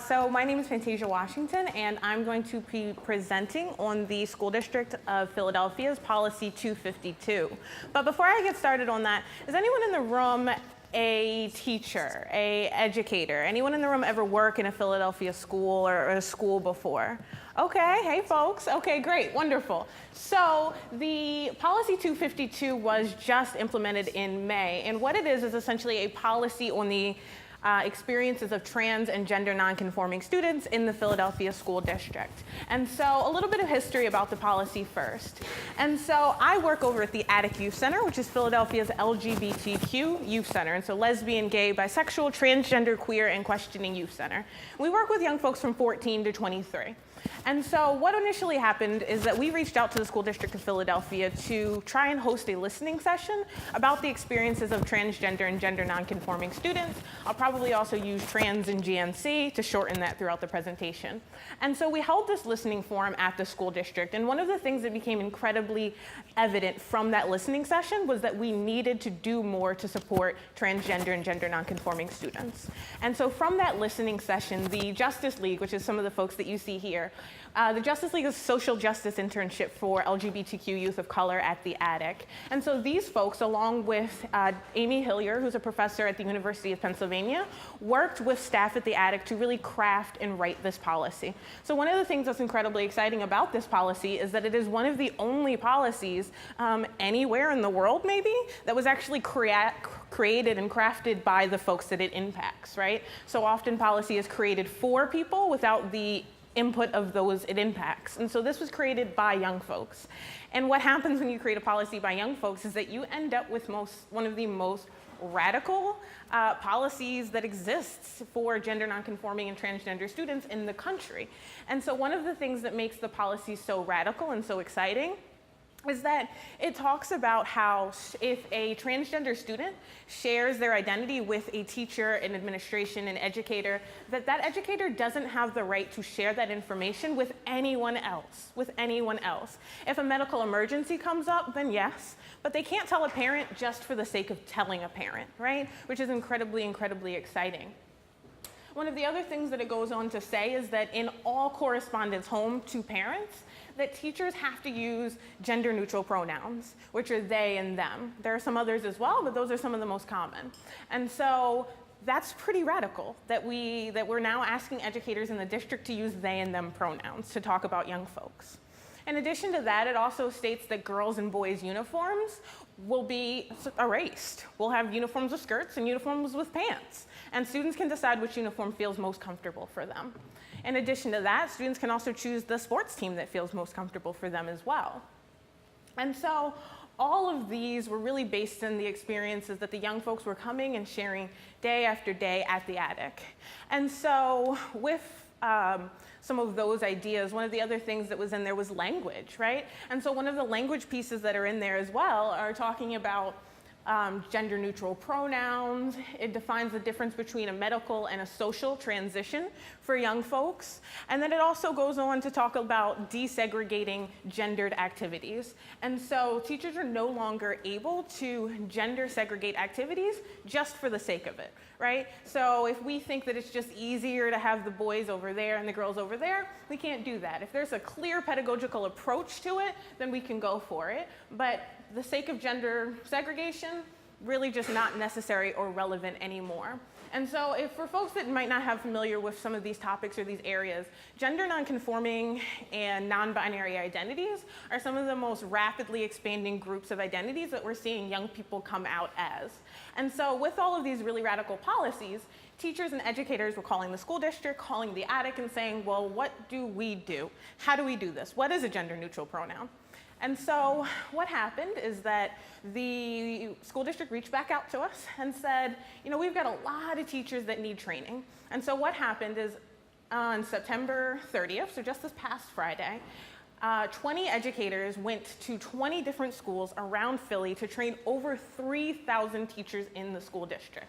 So my name is Phantazia Washington, and I'm going to be presenting on the School District of Philadelphia's Policy 252. But before I get started on that, is anyone in the room a teacher, a educator? Anyone in the room ever work in a Philadelphia school or a school before? Okay, hey folks. Okay, great, wonderful. So the Policy 252 was just implemented in May, and what it is essentially a policy on the experiences of trans and gender nonconforming students in the Philadelphia School District. And so a little bit of history about the policy first. And so I work over at the Attic Youth Center, which is Philadelphia's LGBTQ youth center. And so lesbian, gay, bisexual, transgender, queer, and questioning youth center. We work with young folks from 14 to 23. And so what initially happened is that we reached out to the School District of Philadelphia to try and host a listening session about the experiences of transgender and gender nonconforming students. I'll probably also use trans and GNC to shorten that throughout the presentation. And so we held this listening forum at the school district, and one of the things that became incredibly evident from that listening session was that we needed to do more to support transgender and gender nonconforming students. And so from that listening session, the Justice League, which is some of the folks that you see here, the Justice League is a social justice internship for LGBTQ youth of color at the Attic. And so these folks, along with Amy Hillier, who's a professor at the University of Pennsylvania, worked with staff at the Attic to really craft and write this policy. So one of the things that's incredibly exciting about this policy is that it is one of the only policies anywhere in the world, maybe, that was actually created and crafted by the folks that it impacts, right? So often policy is created for people without the input of those it impacts. And so this was created by young folks. And what happens when you create a policy by young folks is that you end up with one of the most radical policies that exists for gender nonconforming and transgender students in the country. And so one of the things that makes the policy so radical and so exciting is that it talks about how if a transgender student shares their identity with a teacher, an administration, an educator, that educator doesn't have the right to share that information with anyone else, If a medical emergency comes up, then yes, but they can't tell a parent just for the sake of telling a parent, right? Which is incredibly, incredibly exciting. One of the other things that it goes on to say is that in all correspondence home to parents, that teachers have to use gender-neutral pronouns, which are they and them. There are some others as well, but those are some of the most common. And so that's pretty radical, that we're now asking educators in the district to use they and them pronouns to talk about young folks. In addition to that, it also states that girls and boys' uniforms will be erased. We'll have uniforms with skirts and uniforms with pants, and students can decide which uniform feels most comfortable for them. In addition to that, students can also choose the sports team that feels most comfortable for them as well. And so all of these were really based on the experiences that the young folks were coming and sharing day after day at the Attic. And so with some of those ideas, one of the other things that was in there was language, right? And so one of the language pieces that are in there as well are talking about gender-neutral pronouns. It defines the difference between a medical and a social transition for young folks. And then it also goes on to talk about desegregating gendered activities. And so teachers are no longer able to gender segregate activities just for the sake of it, right? So if we think that it's just easier to have the boys over there and the girls over there, we can't do that. If there's a clear pedagogical approach to it, then we can go for it. But the sake of gender segregation, really just not necessary or relevant anymore. And so for folks that might not have familiar with some of these topics or these areas, gender nonconforming and non-binary identities are some of the most rapidly expanding groups of identities that we're seeing young people come out as. And so with all of these really radical policies, teachers and educators were calling the school district, calling the Attic and saying, well, what do we do? How do we do this? What is a gender-neutral pronoun? And so what happened is that the school district reached back out to us and said, you know, we've got a lot of teachers that need training. And so what happened is on September 30th, so just this past Friday, 20 educators went to 20 different schools around Philly to train over 3,000 teachers in the school district.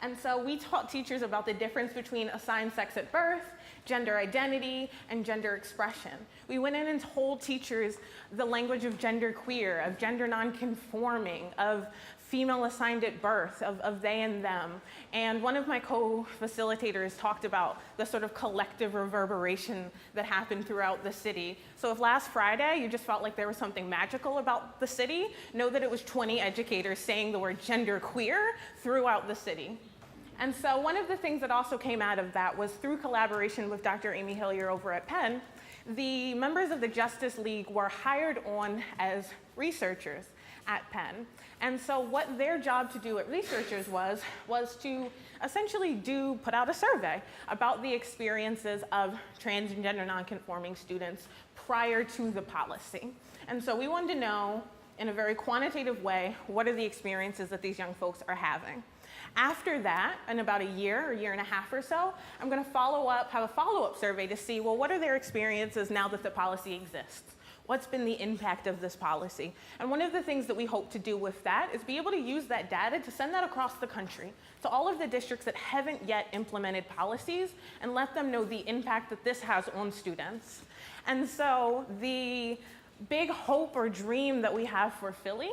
And so we taught teachers about the difference between assigned sex at birth, gender identity, and gender expression. We went in and told teachers the language of gender queer, of gender nonconforming, of female assigned at birth, of they and them. And one of my co-facilitators talked about the sort of collective reverberation that happened throughout the city. So if last Friday you just felt like there was something magical about the city, know that it was 20 educators saying the word gender queer throughout the city. And so one of the things that also came out of that was through collaboration with Dr. Amy Hillier over at Penn, the members of the Justice League were hired on as researchers at Penn. And so what their job to do at researchers was to essentially put out a survey about the experiences of trans and gender nonconforming students prior to the policy. And so we wanted to know, in a very quantitative way, what are the experiences that these young folks are having. After that, in about a year and a half or so, I'm going to have a follow-up survey to see, well, what are their experiences now that the policy exists? What's been the impact of this policy? And one of the things that we hope to do with that is be able to use that data to send that across the country to all of the districts that haven't yet implemented policies and let them know the impact that this has on students. And so the big hope or dream that we have for Philly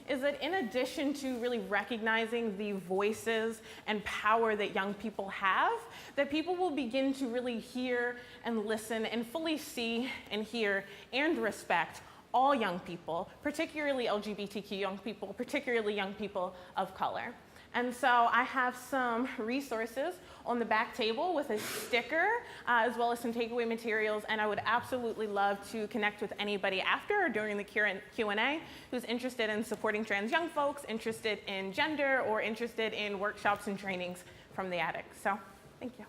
is that in addition to really recognizing the voices and power that young people have, that people will begin to really hear and listen and fully see and hear and respect all young people, particularly LGBTQ young people, particularly young people of color. And so I have some resources on the back table with a sticker, as well as some takeaway materials, and I would absolutely love to connect with anybody after or during the Q&A who's interested in supporting trans young folks, interested in gender, or interested in workshops and trainings from the attic. So, thank you.